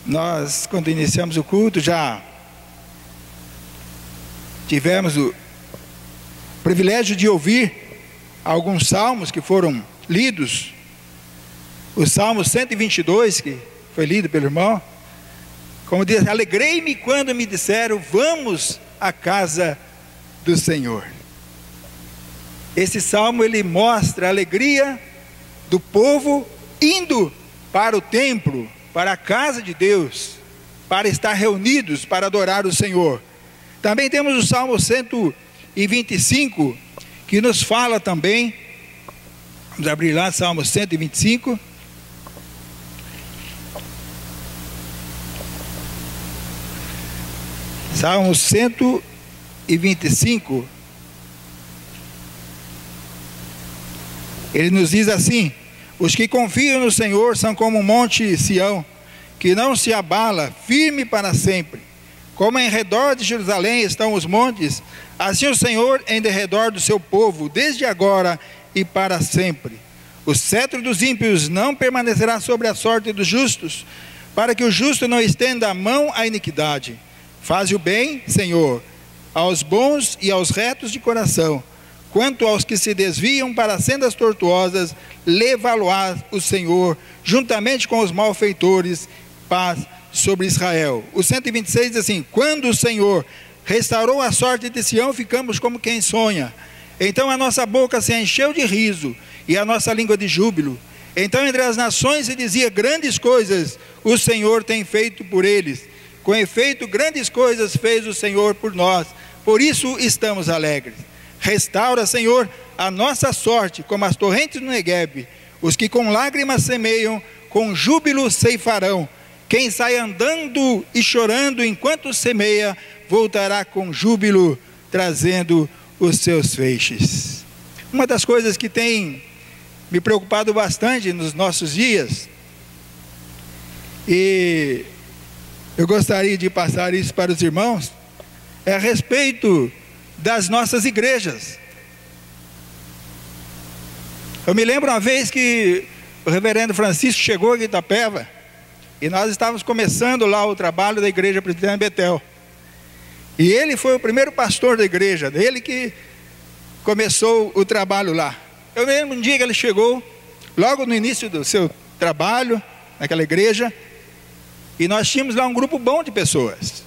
Nós, quando iniciamos o culto, já tivemos o privilégio de ouvir alguns salmos que foram lidos. O Salmo 122, que foi lido pelo irmão, como diz: alegrei-me quando me disseram, vamos à casa do Senhor. Esse salmo, ele mostra a alegria do povo indo para o templo, para a casa de Deus, para estar reunidos, para adorar o Senhor. Também temos o Salmo 125, que nos fala também, vamos abrir lá, Salmo 125. Salmo 125, ele nos diz assim: os que confiam no Senhor são como o monte Sião, que não se abala, firme para sempre. Como em redor de Jerusalém estão os montes, assim o Senhor em derredor do seu povo, desde agora e para sempre. O cetro dos ímpios não permanecerá sobre a sorte dos justos, para que o justo não estenda a mão à iniquidade. Faze o bem, Senhor, aos bons e aos retos de coração. Quanto aos que se desviam para sendas tortuosas, levá-lo-á o Senhor, juntamente com os malfeitores, paz sobre Israel. O 126 diz assim: quando o Senhor restaurou a sorte de Sião, ficamos como quem sonha. Então a nossa boca se encheu de riso, e a nossa língua de júbilo. Então entre as nações se dizia: grandes coisas o Senhor tem feito por eles. Com efeito, grandes coisas fez o Senhor por nós, por isso estamos alegres. Restaura, Senhor, a nossa sorte, como as torrentes do Neguebe. Os que com lágrimas semeiam, com júbilo ceifarão. Quem sai andando e chorando enquanto semeia, voltará com júbilo, trazendo os seus feixes. Uma das coisas que tem me preocupado bastante nos nossos dias, e eu gostaria de passar isso para os irmãos, é a respeito das nossas igrejas. Eu me lembro uma vez que o reverendo Francisco chegou aqui em Itapeva, e nós estávamos começando lá o trabalho da igreja presbiteriana Betel, e ele foi o primeiro pastor da igreja, ele que começou o trabalho lá. Eu me lembro um dia que ele chegou, logo no início do seu trabalho, naquela igreja, e nós tínhamos lá um grupo bom de pessoas,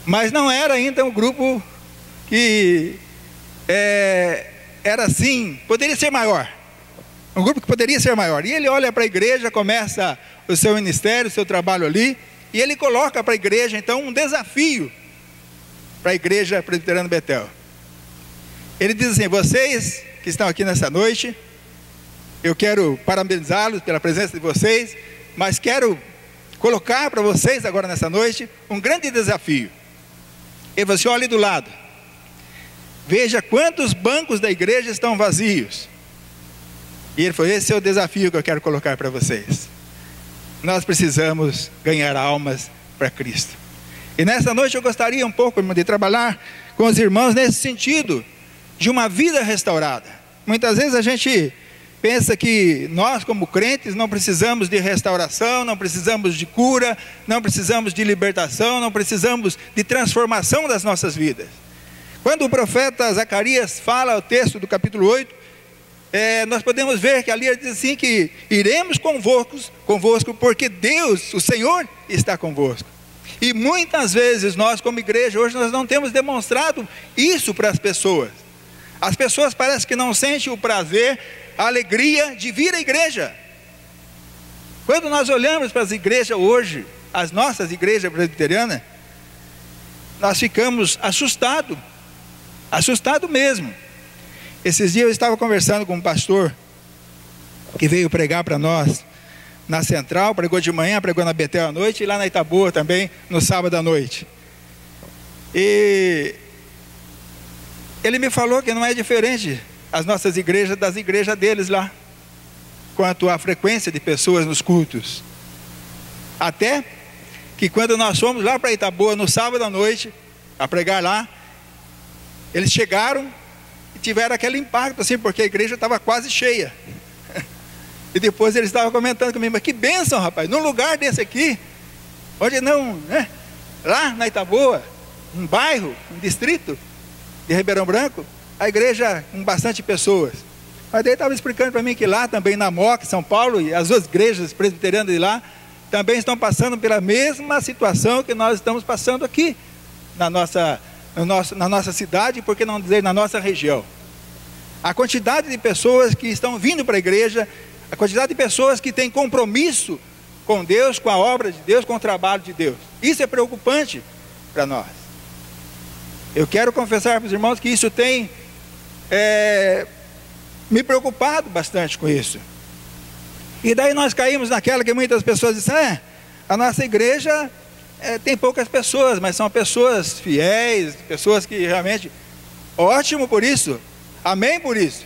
mas não era ainda um grupo que era assim, poderia ser maior, um grupo que poderia ser maior. E ele olha para a igreja, começa o seu ministério, o seu trabalho ali, e ele coloca para a igreja então um desafio para a igreja presbiteriana Betel. Ele diz assim: vocês que estão aqui nessa noite, eu quero parabenizá-los pela presença de vocês, mas quero colocar para vocês agora nessa noite um grande desafio. Ele falou assim: olhe do lado, veja quantos bancos da igreja estão vazios. E ele falou: esse é o desafio que eu quero colocar para vocês. Nós precisamos ganhar almas para Cristo. E nessa noite eu gostaria um pouco de trabalhar com os irmãos nesse sentido de uma vida restaurada. Muitas vezes a gente pensa que nós, como crentes, não precisamos de restauração, não precisamos de cura, não precisamos de libertação, não precisamos de transformação das nossas vidas. Quando o profeta Zacarias fala o texto do capítulo 8, nós podemos ver que ali ele diz assim que iremos convosco porque Deus, o Senhor, está convosco. E muitas vezes nós, como igreja, hoje nós não temos demonstrado isso para as pessoas. As pessoas parecem que não sentem o prazer, a alegria de vir à igreja. Quando nós olhamos para as igrejas hoje, as nossas igrejas presbiterianas, nós ficamos assustados mesmo. Esses dias eu estava conversando com um pastor que veio pregar para nós na Central, pregou de manhã, pregou na Betel à noite, e lá na Itaboa também, no sábado à noite. E ele me falou que não é diferente as nossas igrejas das igrejas deles lá, quanto à frequência de pessoas nos cultos. Até que quando nós fomos lá para Itaboa no sábado à noite, a pregar lá, eles chegaram e tiveram aquele impacto assim, porque a igreja estava quase cheia. E depois eles estavam comentando comigo: mas que bênção, rapaz, num lugar desse aqui, Onde não, né? Lá na Itaboa, um bairro, um distrito de Ribeirão Branco, a igreja com bastante pessoas. Mas daí estava explicando para mim que lá também na Moca, São Paulo, e as duas igrejas presbiterianas de lá, também estão passando pela mesma situação que nós estamos passando aqui, na nossa cidade, por que não dizer na nossa região. A quantidade de pessoas que estão vindo para a igreja, a quantidade de pessoas que têm compromisso com Deus, com a obra de Deus, com o trabalho de Deus. Isso é preocupante para nós. Eu quero confessar para os irmãos que isso tem me preocupado bastante com isso. E daí nós caímos naquela que muitas pessoas dizem, a nossa igreja tem poucas pessoas, mas são pessoas fiéis, pessoas que realmente, ótimo por isso, amém por isso.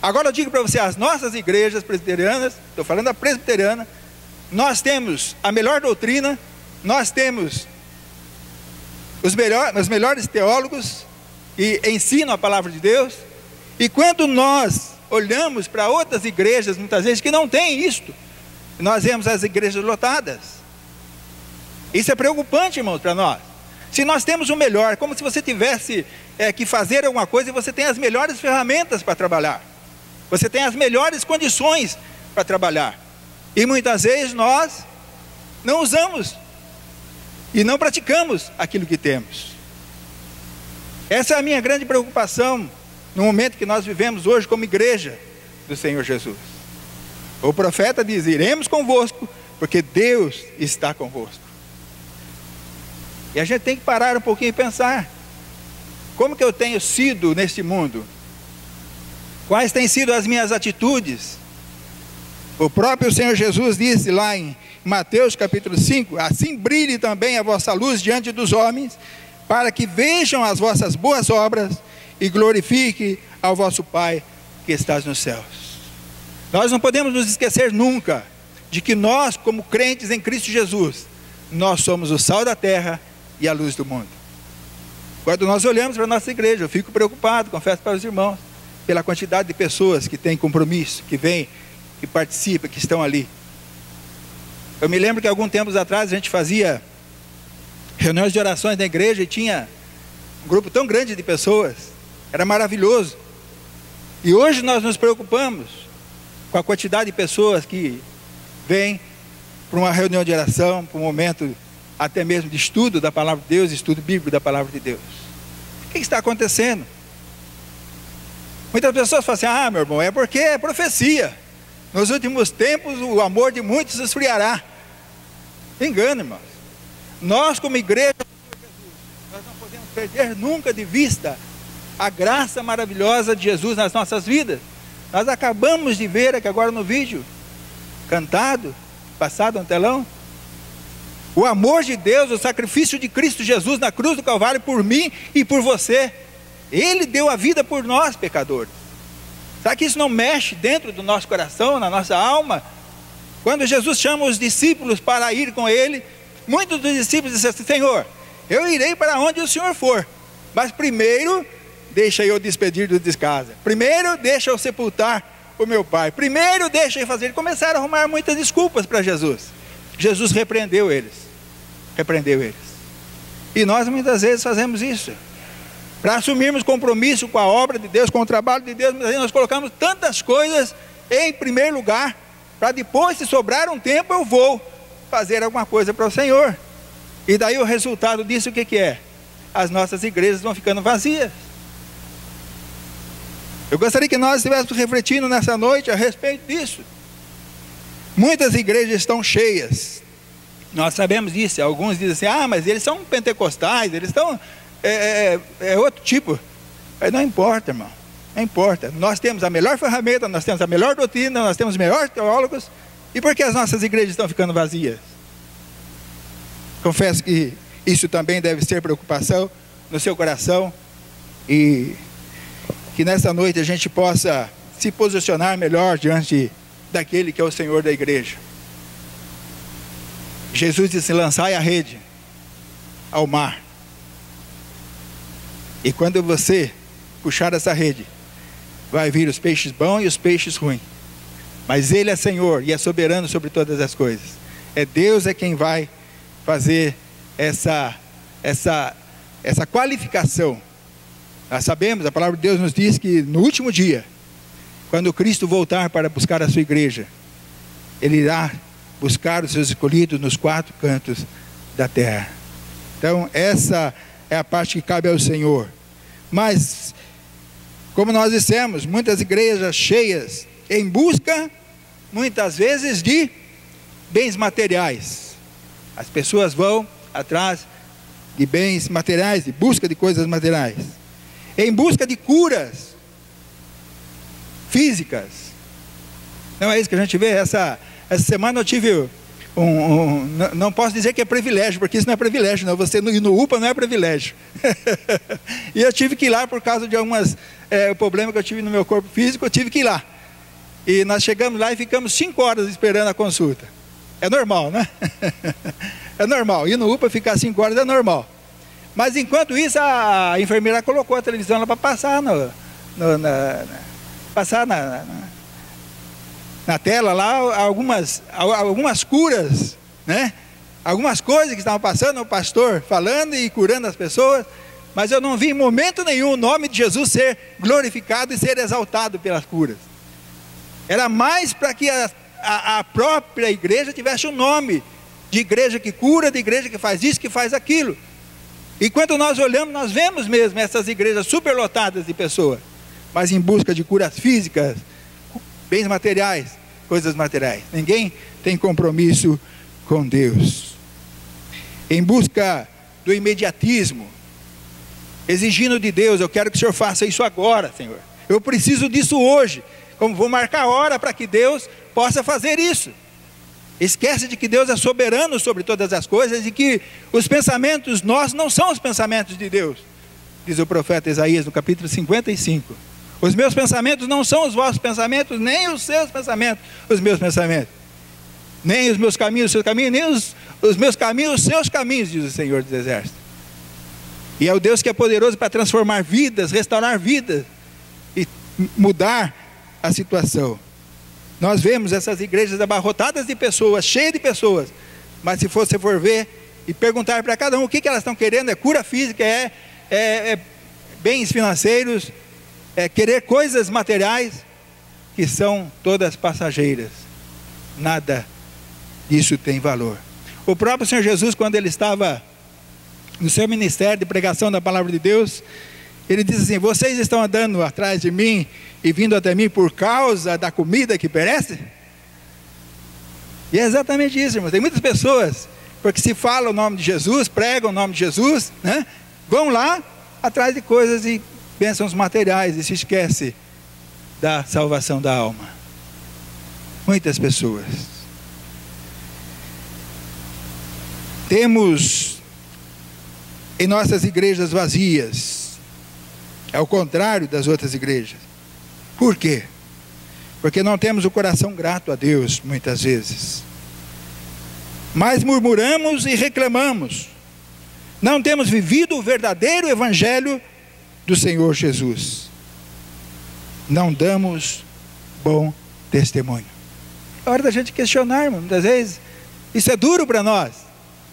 Agora eu digo para você, as nossas igrejas presbiterianas, estou falando da presbiteriana, nós temos a melhor doutrina, nós temos os melhores teólogos que ensinam a palavra de Deus, e quando nós olhamos para outras igrejas, muitas vezes, que não têm isto, nós vemos as igrejas lotadas. Isso é preocupante, irmãos, para nós. Se nós temos o melhor, como se você tivesse que fazer alguma coisa e você tem as melhores ferramentas para trabalhar, você tem as melhores condições para trabalhar, e muitas vezes nós não usamos e não praticamos aquilo que temos. Essa é a minha grande preocupação no momento que nós vivemos hoje como igreja do Senhor Jesus. O profeta diz, iremos convosco, porque Deus está convosco. E a gente tem que parar um pouquinho e pensar, como que eu tenho sido neste mundo? Quais têm sido as minhas atitudes? O próprio Senhor Jesus disse lá em Mateus capítulo 5, assim brilhe também a vossa luz diante dos homens, para que vejam as vossas boas obras e glorifique ao vosso Pai que estás nos céus. Nós não podemos nos esquecer nunca de que nós, como crentes em Cristo Jesus, nós somos o sal da terra e a luz do mundo. Quando nós olhamos para a nossa igreja, eu fico preocupado, confesso para os irmãos, pela quantidade de pessoas que têm compromisso, que vêm, que participam, que estão ali. Eu me lembro que alguns tempos atrás a gente fazia reuniões de orações na igreja e tinha um grupo tão grande de pessoas, era maravilhoso. E hoje nós nos preocupamos com a quantidade de pessoas que vêm para uma reunião de oração, para um momento até mesmo de estudo da palavra de Deus, estudo bíblico da palavra de Deus. O que está acontecendo? Muitas pessoas falam assim, meu irmão, é porque é profecia. Nos últimos tempos o amor de muitos esfriará. Engano, irmãos. Nós como igreja, nós não podemos perder nunca de vista a graça maravilhosa de Jesus nas nossas vidas. Nós acabamos de ver aqui agora no vídeo, cantado, passado no telão, o amor de Deus, o sacrifício de Cristo Jesus na cruz do Calvário por mim e por você. Ele deu a vida por nós, pecadores. Será que isso não mexe dentro do nosso coração, na nossa alma? Quando Jesus chama os discípulos para ir com ele, muitos dos discípulos disseram assim, Senhor, eu irei para onde o Senhor for, mas primeiro deixa eu despedir do descasa, primeiro deixa eu sepultar o meu pai, primeiro deixa eu fazer. Começaram a arrumar muitas desculpas para Jesus. Jesus repreendeu eles, e nós muitas vezes fazemos isso, para assumirmos compromisso com a obra de Deus, com o trabalho de Deus. Muitas vezes nós colocamos tantas coisas em primeiro lugar, para depois, se sobrar um tempo, eu vou fazer alguma coisa para o Senhor. E daí o resultado disso o que é? As nossas igrejas vão ficando vazias. Eu gostaria que nós estivéssemos refletindo nessa noite a respeito disso. Muitas igrejas estão cheias, nós sabemos disso. Alguns dizem assim, mas eles são pentecostais, eles estão, outro tipo. Mas não importa, irmão, não importa. Nós temos a melhor ferramenta, nós temos a melhor doutrina, nós temos os melhores teólogos. E por que as nossas igrejas estão ficando vazias? Confesso que isso também deve ser preocupação no seu coração, e que nessa noite a gente possa se posicionar melhor diante daquele que é o Senhor da igreja. Jesus disse, lançai a rede ao mar, e quando você puxar essa rede, vai vir os peixes bons e os peixes ruins, mas Ele é Senhor e é soberano sobre todas as coisas. É Deus quem vai fazer essa qualificação. Nós sabemos, a palavra de Deus nos diz que no último dia, quando Cristo voltar para buscar a sua igreja, Ele irá buscar os seus escolhidos nos 4 cantos da terra. Então essa é a parte que cabe ao Senhor. Mas, como nós dissemos, muitas igrejas cheias em busca, muitas vezes, de bens materiais. As pessoas vão atrás de bens materiais, de busca de coisas materiais, em busca de curas físicas. Não é isso que a gente vê? Essa semana eu tive não posso dizer que é privilégio, porque isso não é privilégio, não. Você ir no UPA não é privilégio. E eu tive que ir lá por causa de algumas problemas que eu tive no meu corpo físico, eu tive que ir lá. E nós chegamos lá e ficamos 5 horas esperando a consulta. É normal, né? É normal, ir no UPA ficar 5 horas é normal. Mas enquanto isso, a enfermeira colocou a televisão lá para passar na tela lá algumas curas, né? Algumas coisas que estavam passando, o pastor falando e curando as pessoas, mas eu não vi em momento nenhum o nome de Jesus ser glorificado e ser exaltado pelas curas. Era mais para que a própria igreja tivesse um nome de igreja que cura, de igreja que faz isso, que faz aquilo. E quando nós olhamos, nós vemos mesmo essas igrejas superlotadas de pessoas, mas em busca de curas físicas, bens materiais, coisas materiais. Ninguém tem compromisso com Deus. Em busca do imediatismo, exigindo de Deus: eu quero que o Senhor faça isso agora, Senhor. Eu preciso disso hoje. Como vou marcar a hora para que Deus possa fazer isso. Esquece de que Deus é soberano sobre todas as coisas e que os pensamentos nossos não são os pensamentos de Deus. Diz o profeta Isaías no capítulo 55. Os meus pensamentos não são os vossos pensamentos, nem os seus pensamentos, os meus pensamentos. Nem os meus caminhos, os seus caminhos, nem os meus caminhos, os seus caminhos, diz o Senhor dos Exércitos. E é o Deus que é poderoso para transformar vidas, restaurar vidas e mudar a situação. Nós vemos essas igrejas abarrotadas de pessoas, cheias de pessoas, mas se você for ver e perguntar para cada um o que elas estão querendo, é cura física, é bens financeiros, é querer coisas materiais que são todas passageiras. Nada disso tem valor. O próprio Senhor Jesus, quando ele estava no seu ministério de pregação da palavra de Deus, ele diz assim: vocês estão andando atrás de mim e vindo até mim por causa da comida que perece? E é exatamente isso, irmãos. Tem muitas pessoas, porque se fala o nome de Jesus, pregam o nome de Jesus, né? Vão lá atrás de coisas e bênçãos materiais e se esquece da salvação da alma. Muitas pessoas. Temos em nossas igrejas vazias, ao contrário das outras igrejas. Por quê? Porque não temos o coração grato a Deus, muitas vezes. Mas murmuramos e reclamamos. Não temos vivido o verdadeiro evangelho do Senhor Jesus. Não damos bom testemunho. É hora da gente questionar, irmão. Muitas vezes isso é duro para nós.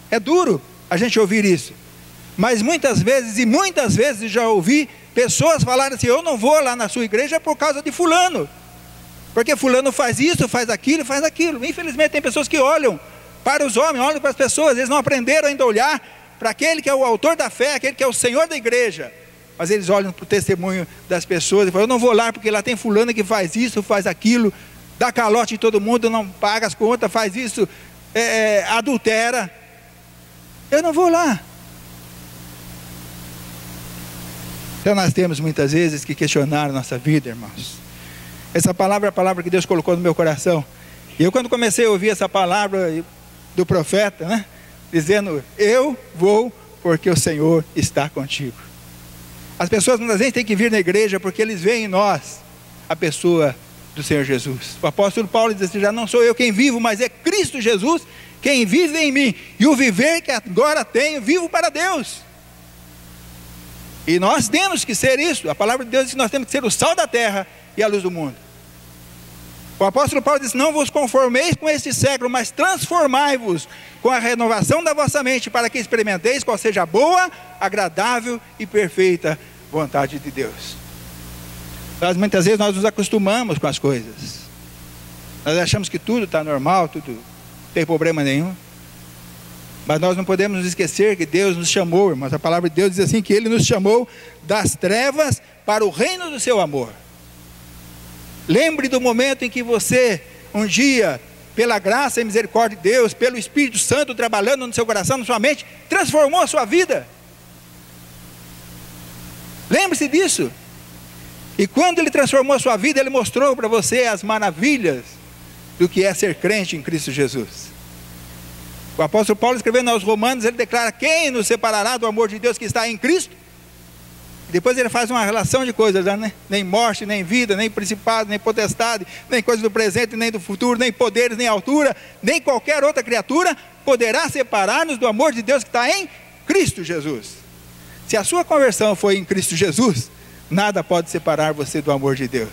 É duro a gente ouvir isso. Mas muitas vezes já ouvi pessoas falarem assim: eu não vou lá na sua igreja por causa de fulano, porque fulano faz isso, faz aquilo, faz aquilo. Infelizmente tem pessoas que olham para os homens, olham para as pessoas, eles não aprenderam ainda a olhar para aquele que é o autor da fé, aquele que é o Senhor da igreja. Mas eles olham para o testemunho das pessoas e falam: eu não vou lá porque lá tem fulano que faz isso, faz aquilo, dá calote em todo mundo, não paga as contas, faz isso, adultera. Eu não vou lá. Então nós temos muitas vezes que questionar a nossa vida, irmãos. Essa palavra é a palavra que Deus colocou no meu coração. E eu, quando comecei a ouvir essa palavra do profeta, né, dizendo: eu vou porque o Senhor está contigo. As pessoas muitas vezes têm que vir na igreja porque eles veem em nós a pessoa do Senhor Jesus. O apóstolo Paulo diz assim: já não sou eu quem vivo, mas é Cristo Jesus quem vive em mim. E o viver que agora tenho, vivo para Deus. E nós temos que ser isso. A palavra de Deus diz que nós temos que ser o sal da terra e a luz do mundo. O apóstolo Paulo diz: não vos conformeis com este século, mas transformai-vos com a renovação da vossa mente, para que experimenteis qual seja a boa, agradável e perfeita vontade de Deus. Muitas vezes nós nos acostumamos com as coisas, nós achamos que tudo está normal, tudo não tem problema nenhum, mas nós não podemos nos esquecer que Deus nos chamou, irmãos. A palavra de Deus diz assim, que Ele nos chamou das trevas para o reino do seu amor. Lembre do momento em que você, um dia, pela graça e misericórdia de Deus, pelo Espírito Santo trabalhando no seu coração, na sua mente, transformou a sua vida. Lembre-se disso. E quando Ele transformou a sua vida, Ele mostrou para você as maravilhas do que é ser crente em Cristo Jesus. O apóstolo Paulo, escrevendo aos Romanos, ele declara: quem nos separará do amor de Deus que está em Cristo? E depois ele faz uma relação de coisas, né? Nem morte, nem vida, nem principado, nem potestade, nem coisa do presente, nem do futuro, nem poderes, nem altura, nem qualquer outra criatura poderá separar-nos do amor de Deus que está em Cristo Jesus. Se a sua conversão foi em Cristo Jesus, nada pode separar você do amor de Deus.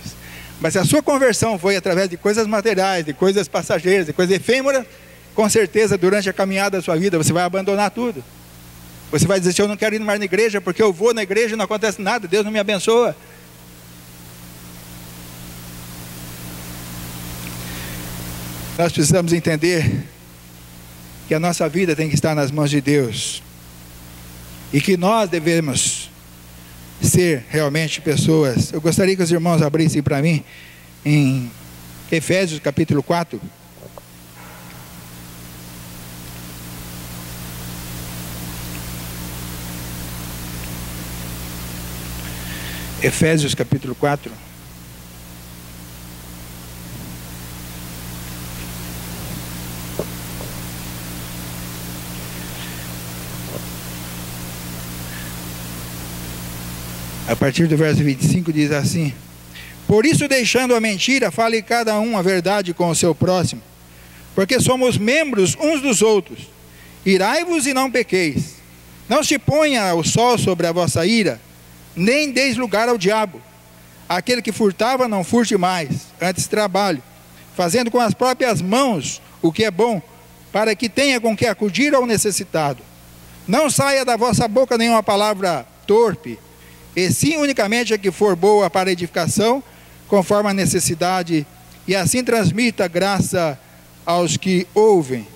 Mas se a sua conversão foi através de coisas materiais, de coisas passageiras, de coisas efêmeras, com certeza durante a caminhada da sua vida você vai abandonar tudo. Você vai dizer: eu não quero ir mais na igreja, porque eu vou na igreja e não acontece nada, Deus não me abençoa. Nós precisamos entender que a nossa vida tem que estar nas mãos de Deus, e que nós devemos ser realmente pessoas. Eu gostaria que os irmãos abrissem para mim em Efésios capítulo 4. Efésios capítulo 4. A partir do verso 25 diz assim: por isso, deixando a mentira, fale cada um a verdade com o seu próximo, porque somos membros uns dos outros. Irai-vos e não pequeis. Não se ponha o sol sobre a vossa ira, nem deis lugar ao diabo. Aquele que furtava, não furte mais, antes trabalhe, fazendo com as próprias mãos o que é bom, para que tenha com que acudir ao necessitado. Não saia da vossa boca nenhuma palavra torpe, e sim unicamente a que for boa para edificação, conforme a necessidade, e assim transmita graça aos que ouvem.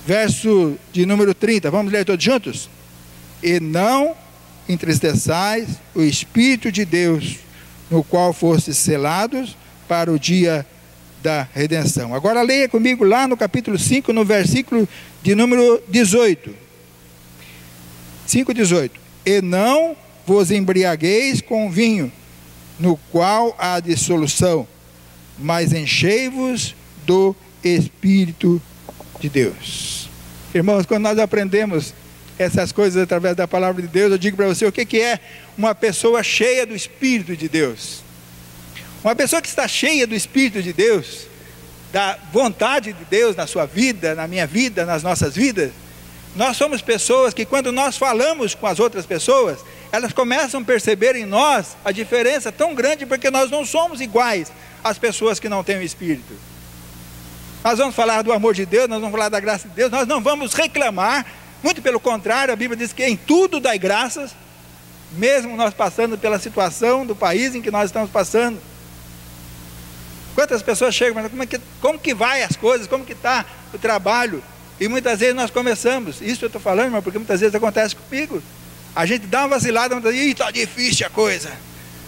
Verso de número 30, vamos ler todos juntos? E não entristeçais o Espírito de Deus, no qual fostes selados para o dia da redenção. Agora leia comigo lá no capítulo 5, no versículo de número 18. 5:18. E não vos embriagueis com vinho, no qual há dissolução, mas enchei-vos do Espírito de Deus. Irmãos, quando nós aprendemos essas coisas através da palavra de Deus, eu digo para você o que é uma pessoa cheia do Espírito de Deus. Uma pessoa que está cheia do Espírito de Deus, da vontade de Deus na sua vida, na minha vida, nas nossas vidas. Nós somos pessoas que, quando nós falamos com as outras pessoas, elas começam a perceber em nós a diferença tão grande, porque nós não somos iguais às pessoas que não têm o Espírito. Nós vamos falar do amor de Deus, nós vamos falar da graça de Deus, nós não vamos reclamar, muito pelo contrário, a Bíblia diz que em tudo dai graças, mesmo nós passando pela situação do país em que nós estamos passando. Quantas pessoas chegam e falam: como que vai as coisas, como que está o trabalho? E muitas vezes nós começamos, isso eu estou falando, irmão, porque muitas vezes acontece comigo. A gente dá uma vacilada, muitas vezes: está difícil a coisa,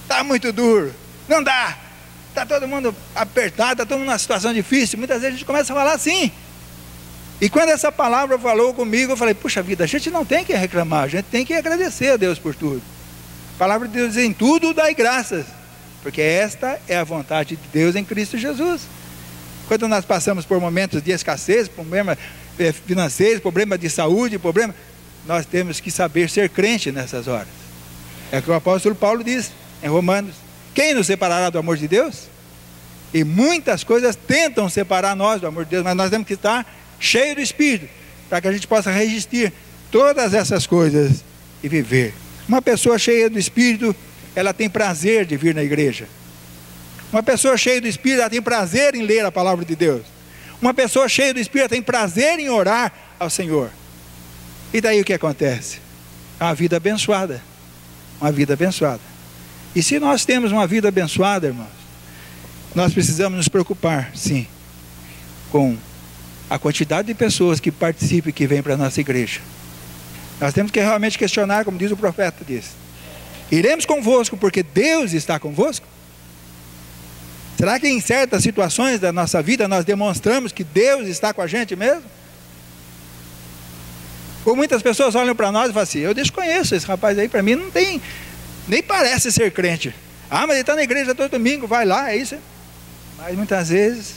está muito duro, não dá, está todo mundo apertado, está todo mundo numa situação difícil. Muitas vezes a gente começa a falar assim. E quando essa palavra falou comigo, eu falei: puxa vida, a gente não tem que reclamar, a gente tem que agradecer a Deus por tudo. A palavra de Deus diz: em tudo dai graças, porque esta é a vontade de Deus em Cristo Jesus. Quando nós passamos por momentos de escassez, problemas financeiros, problema de saúde, nós temos que saber ser crente nessas horas. É o que o apóstolo Paulo diz em Romanos: quem nos separará do amor de Deus? E muitas coisas tentam separar nós do amor de Deus, mas nós temos que estar cheios do Espírito, para que a gente possa resistir todas essas coisas e viver. Uma pessoa cheia do Espírito, ela tem prazer de vir na igreja. Uma pessoa cheia do Espírito, ela tem prazer em ler a palavra de Deus. Uma pessoa cheia do Espírito tem prazer em orar ao Senhor. E daí o que acontece? É uma vida abençoada. Uma vida abençoada. E se nós temos uma vida abençoada, irmãos, nós precisamos nos preocupar, sim, com a quantidade de pessoas que participam e que vêm para a nossa igreja. Nós temos que realmente questionar, como diz o profeta, diz: iremos convosco porque Deus está convosco? Será que em certas situações da nossa vida nós demonstramos que Deus está com a gente mesmo? Ou muitas pessoas olham para nós e falam assim: eu desconheço esse rapaz aí, para mim não tem, nem parece ser crente. Ah, mas ele está na igreja todo domingo, vai lá, é isso. Mas muitas vezes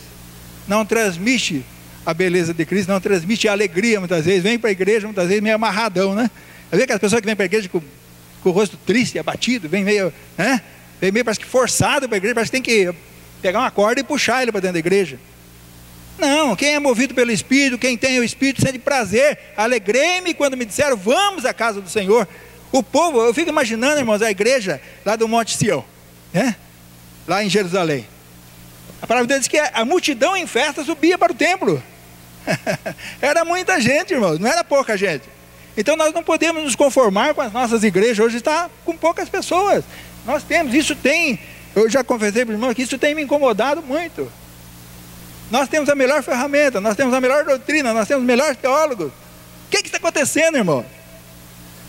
não transmite a beleza de Cristo, não transmite a alegria muitas vezes. Vem para a igreja muitas vezes meio amarradão, né? Eu vejo aquelas pessoas que vêm para a igreja com o rosto triste, abatido, vem meio, né? Vem meio parece que forçado para a igreja, parece que tem que pegar uma corda e puxar ele para dentro da igreja. Não, quem é movido pelo Espírito, quem tem o Espírito, sente prazer. Alegrei-me quando me disseram: vamos à casa do Senhor. O povo, eu fico imaginando, irmãos, a igreja lá do Monte Sião, né? Lá em Jerusalém. A palavra de Deus diz que a multidão em festa subia para o templo. Era muita gente, irmãos, não era pouca gente. Então nós não podemos nos conformar com as nossas igrejas. Hoje está com poucas pessoas. Nós temos, isso tem, eu já confessei para o irmão que isso tem me incomodado muito. Nós temos a melhor ferramenta, nós temos a melhor doutrina, nós temos os melhores teólogos. O que está acontecendo, irmão?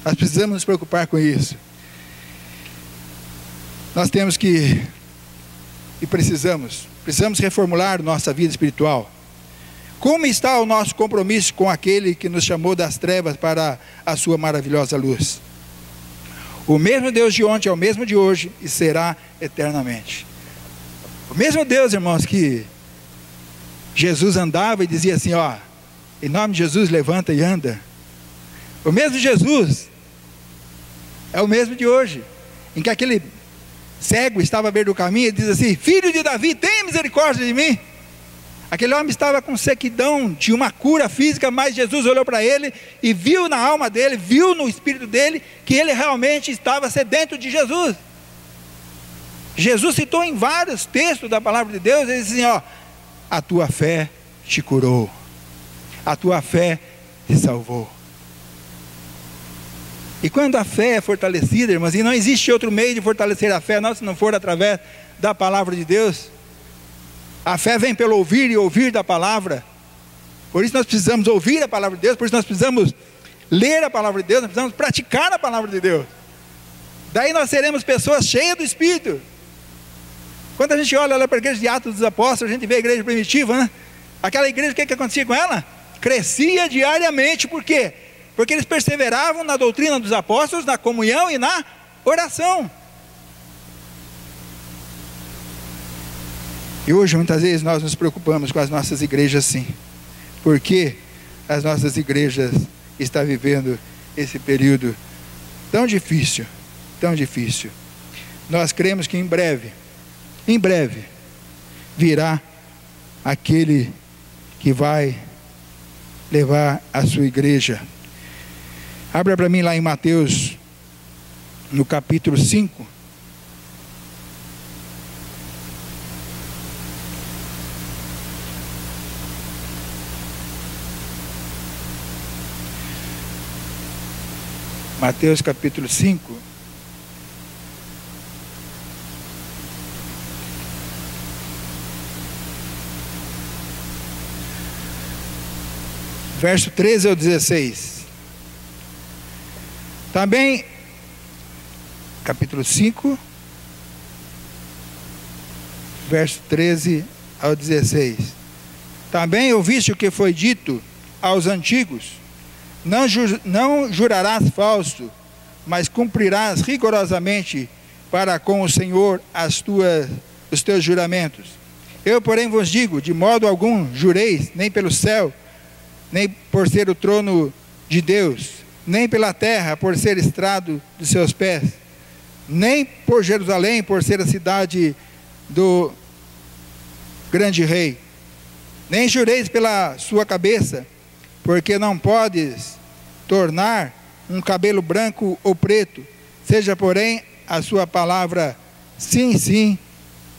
Nós precisamos nos preocupar com isso. Nós temos que, e precisamos reformular nossa vida espiritual. Como está o nosso compromisso com aquele que nos chamou das trevas para a sua maravilhosa luz? O mesmo Deus de ontem é o mesmo de hoje e será eternamente. O mesmo Deus, irmãos, que Jesus andava e dizia assim: ó, em nome de Jesus levanta e anda. O mesmo Jesus é o mesmo de hoje, em que aquele cego estava à beira do caminho e diz assim: filho de Davi, tenha misericórdia de mim. Aquele homem estava com sequidão, tinha uma cura física, mas Jesus olhou para ele e viu na alma dele, viu no espírito dele, que ele realmente estava sedento de Jesus. Jesus citou em vários textos da palavra de Deus, ele disse assim: ó, a tua fé te curou, a tua fé te salvou. E quando a fé é fortalecida, irmãos, e não existe outro meio de fortalecer a fé, não, se não for através da palavra de Deus. A fé vem pelo ouvir e ouvir da palavra. Por isso nós precisamos ouvir a palavra de Deus, por isso nós precisamos ler a palavra de Deus, nós precisamos praticar a palavra de Deus. Daí nós seremos pessoas cheias do Espírito. Quando a gente olha lá para a igreja de Atos dos Apóstolos, a gente vê a igreja primitiva, né? Aquela igreja, o que acontecia com ela? Crescia diariamente. Por quê? Porque eles perseveravam na doutrina dos apóstolos, na comunhão e na oração. E hoje muitas vezes nós nos preocupamos com as nossas igrejas sim. Porque as nossas igrejas estão vivendo esse período tão difícil, tão difícil. Nós cremos que em breve virá aquele que vai levar a sua igreja. Abra para mim lá em Mateus, no capítulo 5. Mateus capítulo 5. Verso 13 ao 16. Também, capítulo 5, verso 13 ao 16. Também ouviste o que foi dito aos antigos: não jurarás falso, mas cumprirás rigorosamente para com o Senhor os teus juramentos. Eu, porém, vos digo: de modo algum jureis, nem pelo céu, nem por ser o trono de Deus, nem pela terra, por ser estrado de seus pés, nem por Jerusalém, por ser a cidade do grande rei. Nem jureis pela sua cabeça, porque não podes tornar um cabelo branco ou preto. Seja, porém, a sua palavra sim, sim,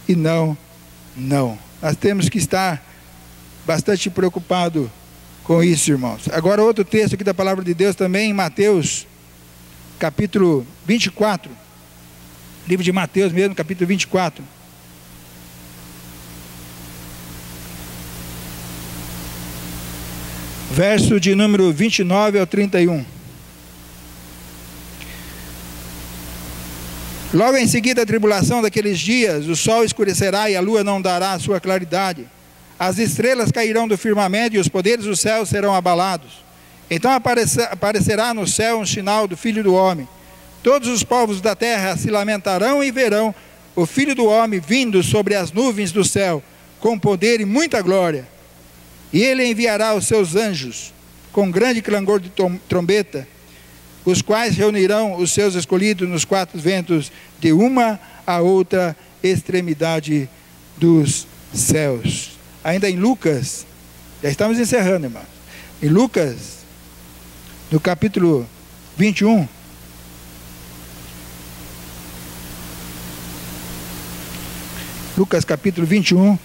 e não. Nós temos que estar bastante preocupados com isso, irmãos. Agora outro texto aqui da palavra de Deus também, em Mateus, capítulo 24. Livro de Mateus mesmo, capítulo 24. Verso de número 29 ao 31. Logo em seguida a tribulação daqueles dias, o sol escurecerá e a lua não dará a sua claridade. As estrelas cairão do firmamento e os poderes do céu serão abalados. Então aparecerá no céu um sinal do Filho do Homem. Todos os povos da terra se lamentarão e verão o Filho do Homem vindo sobre as nuvens do céu, com poder e muita glória. E ele enviará os seus anjos, com grande clangor de trombeta, os quais reunirão os seus escolhidos nos quatro ventos, de uma a outra extremidade dos céus. Ainda em Lucas, já estamos encerrando, irmãos. Em Lucas, no capítulo 21, Lucas capítulo 21,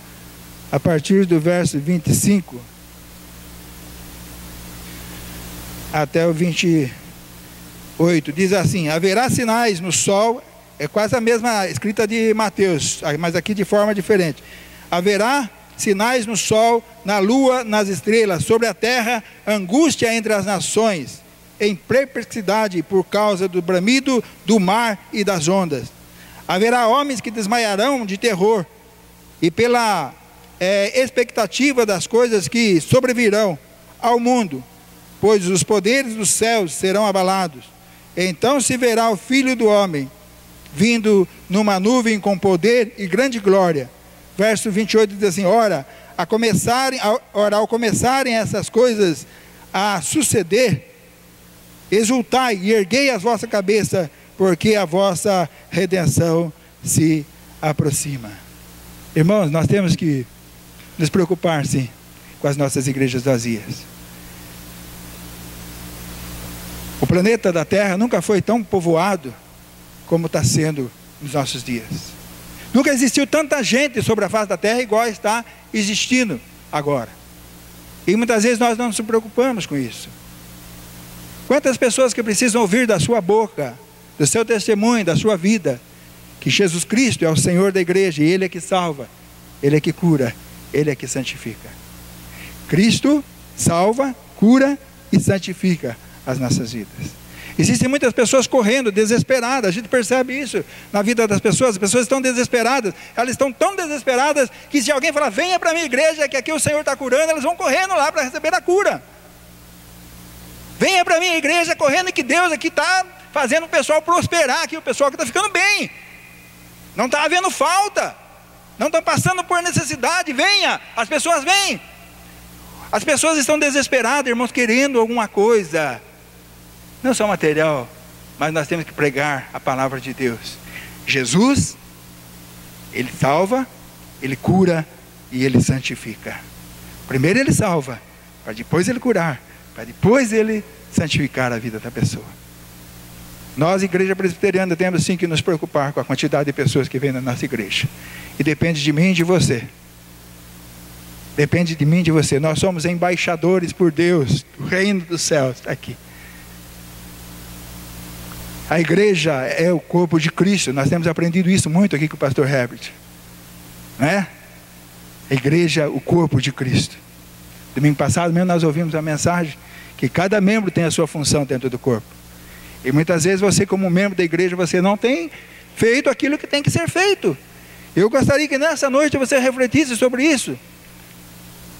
a partir do verso 25 até o 28, diz assim: haverá sinais no sol, é quase a mesma escrita de Mateus, mas aqui de forma diferente. Haverá sinais no sol, na lua, nas estrelas, sobre a terra, angústia entre as nações, em perplexidade por causa do bramido do mar e das ondas. Haverá homens que desmaiarão de terror, e pela expectativa das coisas que sobrevirão ao mundo, pois os poderes dos céus serão abalados. Então se verá o Filho do Homem, vindo numa nuvem com poder e grande glória. Verso 28 diz assim: Ora, ao começarem essas coisas a suceder, exultai e erguei a vossa cabeça, porque a vossa redenção se aproxima. Irmãos, nós temos que nos preocupar, sim, com as nossas igrejas vazias. O planeta da Terra nunca foi tão povoado como está sendo nos nossos dias. Nunca existiu tanta gente sobre a face da terra igual está existindo agora. E muitas vezes nós não nos preocupamos com isso. Quantas pessoas que precisam ouvir da sua boca, do seu testemunho, da sua vida, que Jesus Cristo é o Senhor da igreja, e Ele é que salva, Ele é que cura, Ele é que santifica. Cristo salva, cura e santifica as nossas vidas. Existem muitas pessoas correndo, desesperadas. A gente percebe isso na vida das pessoas. As pessoas estão desesperadas. Elas estão tão desesperadas que se alguém falar, venha para a minha igreja que aqui o Senhor está curando, elas vão correndo lá para receber a cura. Venha para a minha igreja correndo que Deus aqui está fazendo o pessoal prosperar, aqui o pessoal que está ficando bem. Não está havendo falta. Não estão passando por necessidade. Venha, as pessoas vêm. As pessoas estão desesperadas, irmãos, querendo alguma coisa. Não só material, mas nós temos que pregar a palavra de Deus. Jesus, Ele salva, Ele cura e Ele santifica. Primeiro Ele salva, para depois Ele curar, para depois Ele santificar a vida da pessoa. Nós, igreja presbiteriana, temos sim que nos preocupar com a quantidade de pessoas que vêm na nossa igreja. E depende de mim e de você. Depende de mim e de você. Nós somos embaixadores por Deus, o reino dos céus está aqui. A igreja é o corpo de Cristo. Nós temos aprendido isso muito aqui com o pastor Herbert, não é? A igreja, o corpo de Cristo. Domingo passado mesmo nós ouvimos a mensagem que cada membro tem a sua função dentro do corpo. E muitas vezes você, como membro da igreja, você não tem feito aquilo que tem que ser feito. Eu gostaria que nessa noite você refletisse sobre isso.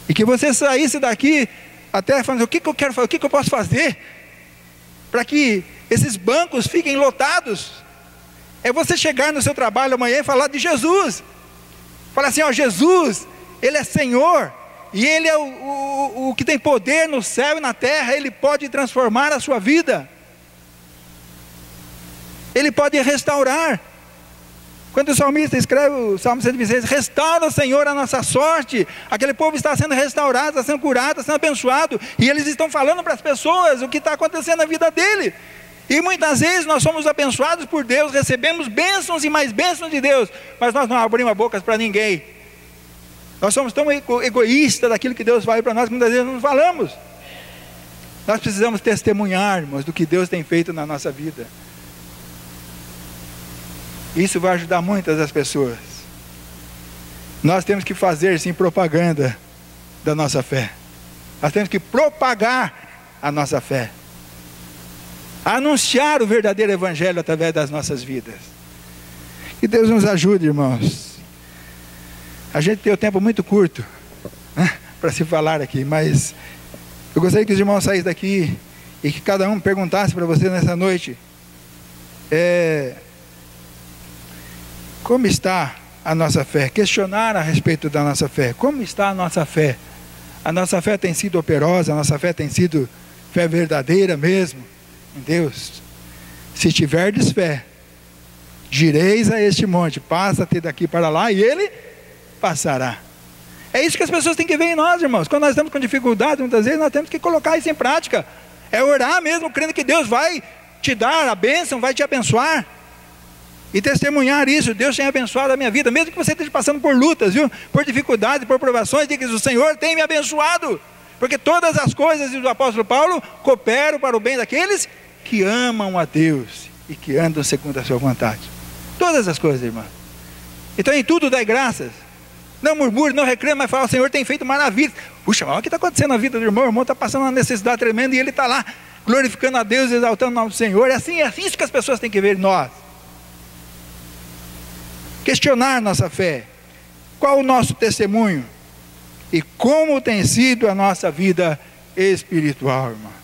E que você saísse daqui até falando, o que eu quero fazer, o que eu posso fazer para que esses bancos fiquem lotados. É você chegar no seu trabalho amanhã e falar de Jesus. Falar assim, ó, Jesus, Ele é Senhor, e Ele é o que tem poder no céu e na terra. Ele pode transformar a sua vida. Ele pode restaurar. Quando o salmista escreve o Salmo 126, restaura, Senhor, a nossa sorte. Aquele povo está sendo restaurado, está sendo curado, está sendo abençoado, e eles estão falando para as pessoas o que está acontecendo na vida dele. E muitas vezes nós somos abençoados por Deus, recebemos bênçãos e mais bênçãos de Deus, mas nós não abrimos a boca para ninguém. Nós somos tão egoístas daquilo que Deus faz para nós, que muitas vezes não falamos. Nós precisamos testemunhar, irmãos, do que Deus tem feito na nossa vida. Isso vai ajudar muitas das pessoas. Nós temos que fazer, sim, propaganda da nossa fé. Nós temos que propagar a nossa fé. Anunciar o verdadeiro evangelho através das nossas vidas. Que Deus nos ajude, irmãos. A gente tem o tempo muito curto, né, para se falar aqui, mas eu gostaria que os irmãos saíssem daqui e que cada um perguntasse para você nessa noite, como está a nossa fé? Questionar a respeito da nossa fé. Como está a nossa fé? A nossa fé tem sido operosa, a nossa fé tem sido fé verdadeira mesmo em Deus? Se tiverdes fé, direis a este monte, passa-te daqui para lá, e ele passará. É isso que as pessoas têm que ver em nós, irmãos. Quando nós estamos com dificuldade, muitas vezes nós temos que colocar isso em prática. É orar mesmo, crendo que Deus vai te dar a bênção, vai te abençoar. E testemunhar isso. Deus tem abençoado a minha vida, mesmo que você esteja passando por lutas, viu? Por dificuldades, por provações, diga que o Senhor tem me abençoado. Porque todas as coisas, diz o apóstolo Paulo, cooperam para o bem daqueles que amam a Deus e que andam segundo a sua vontade. Todas as coisas, irmão. Então em tudo dai graças. Não murmure, não reclame, mas fala: o Senhor tem feito maravilhas. Puxa, olha o que está acontecendo na vida do irmão. O irmão está passando uma necessidade tremenda e ele está lá glorificando a Deus, exaltando o nome do Senhor. É assim isso que as pessoas têm que ver em nós. Questionar nossa fé. Qual o nosso testemunho? E como tem sido a nossa vida espiritual, irmãos?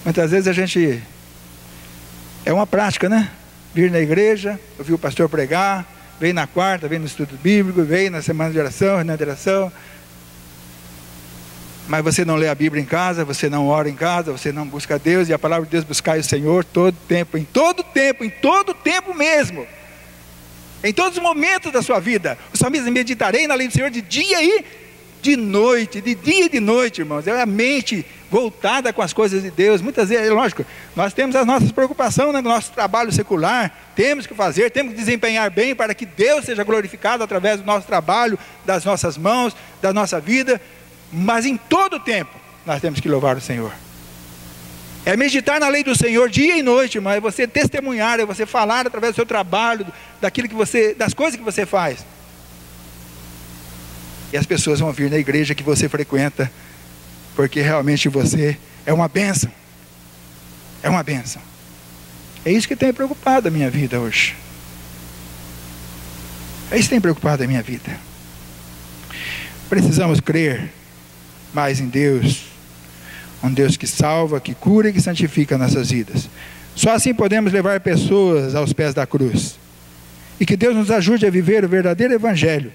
Muitas vezes a gente... É uma prática, né? Vir na igreja, ouvir o pastor pregar, vem na quarta, vem no estudo bíblico, vem na semana de oração, na oração. Mas você não lê a Bíblia em casa, você não ora em casa, você não busca a Deus, e a palavra de Deus: buscai o Senhor todo tempo, em todo tempo mesmo. Em todos os momentos da sua vida. O salmista: meditarei na lei do Senhor de dia e de noite, de dia e de noite, irmãos. É a mente voltada com as coisas de Deus. Muitas vezes, é lógico, nós temos as nossas preocupações, né, no nosso trabalho secular, temos que fazer, temos que desempenhar bem para que Deus seja glorificado através do nosso trabalho, das nossas mãos, da nossa vida, mas em todo tempo nós temos que louvar o Senhor. É meditar na lei do Senhor dia e noite, irmão. É você testemunhar, é você falar através do seu trabalho, daquilo que você, das coisas que você faz. E as pessoas vão vir na igreja que você frequenta, porque realmente você é uma bênção. É uma bênção. É isso que tem preocupado a minha vida hoje. É isso que tem preocupado a minha vida. Precisamos crer mais em Deus. Um Deus que salva, que cura e que santifica nossas vidas. Só assim podemos levar pessoas aos pés da cruz. E que Deus nos ajude a viver o verdadeiro evangelho.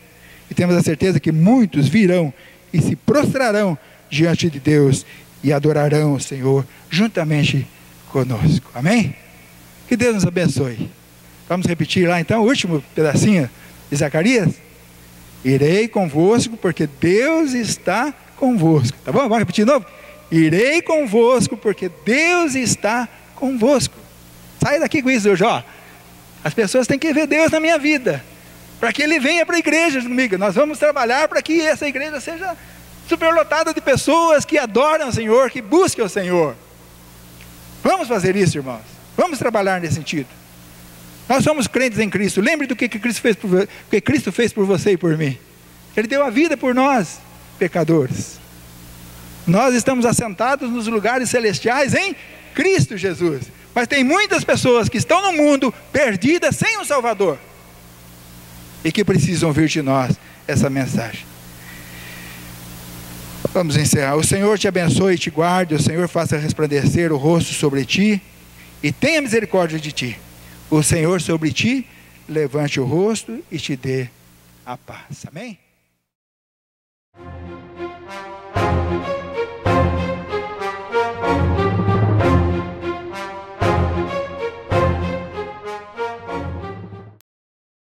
E temos a certeza que muitos virão e se prostrarão diante de Deus e adorarão o Senhor juntamente conosco. Amém? Que Deus nos abençoe. Vamos repetir lá então o último pedacinho de Zacarias? Irei convosco porque Deus está convosco. Tá bom? Vamos repetir de novo? Irei convosco porque Deus está convosco. Sai daqui com isso, Jó. As pessoas têm que ver Deus na minha vida, para que Ele venha para a igreja comigo. Nós vamos trabalhar para que essa igreja seja superlotada de pessoas que adoram o Senhor, que busquem o Senhor. Vamos fazer isso, irmãos. Vamos trabalhar nesse sentido. Nós somos crentes em Cristo. Lembre do que Cristo fez por você e por mim. Ele deu a vida por nós, pecadores. Nós estamos assentados nos lugares celestiais em Cristo Jesus. Mas tem muitas pessoas que estão no mundo perdidas sem um Salvador e que precisam ouvir de nós essa mensagem. Vamos encerrar. O Senhor te abençoe e te guarde. O Senhor faça resplandecer o rosto sobre ti e tenha misericórdia de ti. O Senhor sobre ti levante o rosto e te dê a paz. Amém?